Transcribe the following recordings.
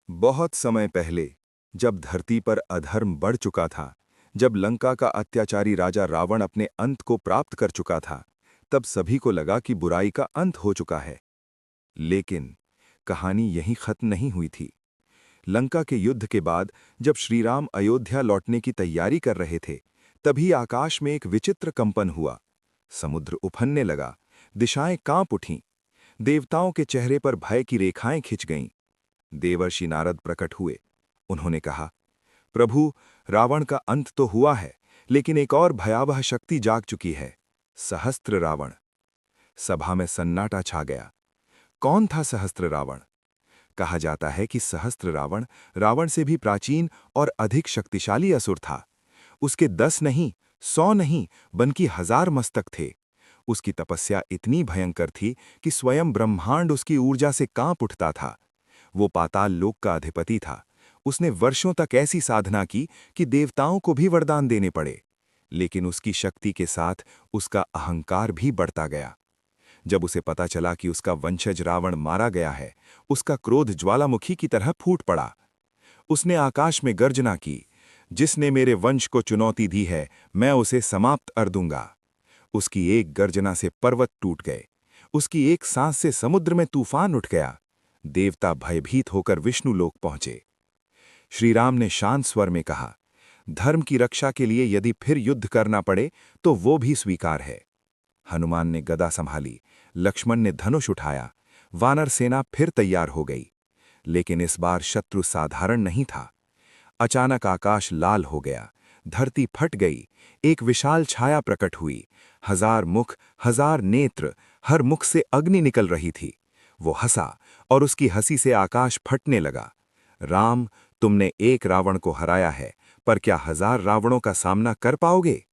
बहुत समय पहले, जब धरती पर अधर्म बढ़ चुका था, जब लंका का अत्याचारी राजा रावण अपने अंत को प्राप्त कर चुका था, तब सभी को लगा कि बुराई का अंत हो चुका है। लेकिन कहानी यहीं खत्म नहीं हुई थी। लंका के युद्ध के बाद जब श्रीराम अयोध्या लौटने की तैयारी कर रहे थे, तभी आकाश में एक विचित्र कंपन हुआ। समुद्र उफनने लगा, दिशाएं कांप उठीं, देवताओं के चेहरे पर भय की रेखाएं खिंच गईं। देवर्षि नारद प्रकट हुए। उन्होंने कहा, प्रभु, रावण का अंत तो हुआ है, लेकिन एक और भयावह शक्ति जाग चुकी है, सहस्त्र रावण। सभा में सन्नाटा छा गया। कौन था सहस्त्र रावण? कहा जाता है कि सहस्त्र रावण रावण से भी प्राचीन और अधिक शक्तिशाली असुर था। उसके 10 नहीं, 100 नहीं, बल्कि 1000 मस्तक थे। उसकी तपस्या इतनी भयंकर थी कि स्वयं ब्रह्मांड उसकी ऊर्जा से कांप उठता था। वो पाताल लोक का अधिपति था। उसने वर्षों तक ऐसी साधना की कि देवताओं को भी वरदान देने पड़े। लेकिन उसकी शक्ति के साथ उसका अहंकार भी बढ़ता गया। जब उसे पता चला कि उसका वंशज रावण मारा गया है, उसका क्रोध ज्वालामुखी की तरह फूट पड़ा। उसने आकाश में गर्जना की, जिसने मेरे वंश को चुनौती दी है, मैं उसे समाप्त कर दूंगा। उसकी एक गर्जना से पर्वत टूट गए। उसकी एक सांस से समुद्र में तूफान उठ गया। देवता भयभीत होकर विष्णु लोक पहुंचे। श्रीराम ने शांत स्वर में कहा, धर्म की रक्षा के लिए यदि फिर युद्ध करना पड़े तो वो भी स्वीकार है। हनुमान ने गदा संभाली, लक्ष्मण ने धनुष उठाया। वानर सेना फिर तैयार हो गई। लेकिन इस बार शत्रु साधारण नहीं था। अचानक आकाश लाल हो गया, धरती फट गई, एक विशाल छाया प्रकट हुई। 1000 मुख, 1000 नेत्र, हर मुख से अग्नि निकल रही थी। वो हंसा और उसकी हंसी से आकाश फटने लगा। राम, तुमने एक रावण को हराया है, पर क्या 1000 रावणों का सामना कर पाओगे?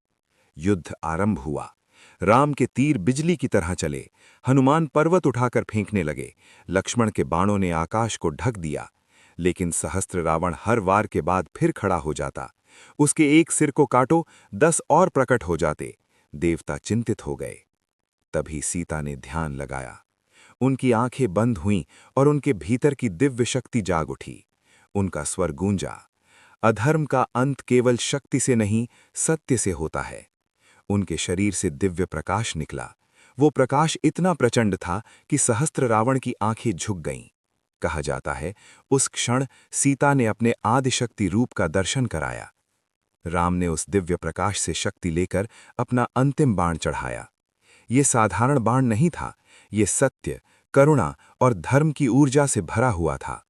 युद्ध आरंभ हुआ। राम के तीर बिजली की तरह चले। हनुमान पर्वत उठाकर फेंकने लगे। लक्ष्मण के बाणों ने आकाश को ढक दिया। लेकिन सहस्त्र रावण हर वार के बाद फिर खड़ा हो जाता। उसके एक सिर को काटो, 10 और प्रकट हो जाते। देवता चिंतित हो गए। तभी सीता ने ध्यान लगाया। उनकी आंखें बंद हुईं और उनके भीतर की दिव्य शक्ति जाग उठी। उनका स्वर गूंजा, अधर्म का अंत केवल शक्ति से नहीं, सत्य से होता है। उनके शरीर से दिव्य प्रकाश निकला। वो प्रकाश इतना प्रचंड था कि सहस्त्र रावण की आंखें झुक गईं। कहा जाता है, उस क्षण सीता ने अपने आदिशक्ति रूप का दर्शन कराया। राम ने उस दिव्य प्रकाश से शक्ति लेकर अपना अंतिम बाण चढ़ाया। ये साधारण बाण नहीं था, ये सत्य, करुणा और धर्म की ऊर्जा से भरा हुआ था।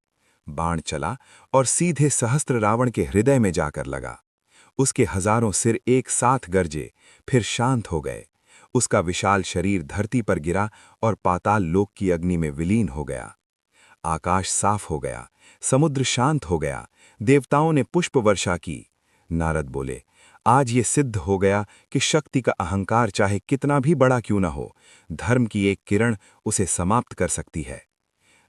बाण चला और सीधे सहस्त्र रावण के हृदय में जाकर लगा। उसके 1000 सिर एक साथ गरजे, फिर शांत हो गए। उसका विशाल शरीर धरती पर गिरा और पाताल लोक की अग्नि में विलीन हो गया। आकाश साफ हो गया, समुद्र शांत हो गया। देवताओं ने पुष्प वर्षा की। नारद बोले, आज ये सिद्ध हो गया कि शक्ति का अहंकार चाहे कितना भी बड़ा क्यों न हो, धर्म की एक किरण उसे समाप्त कर सकती है।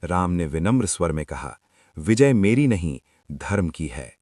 राम ने विनम्र स्वर में कहा, विजय मेरी नहीं, धर्म की है।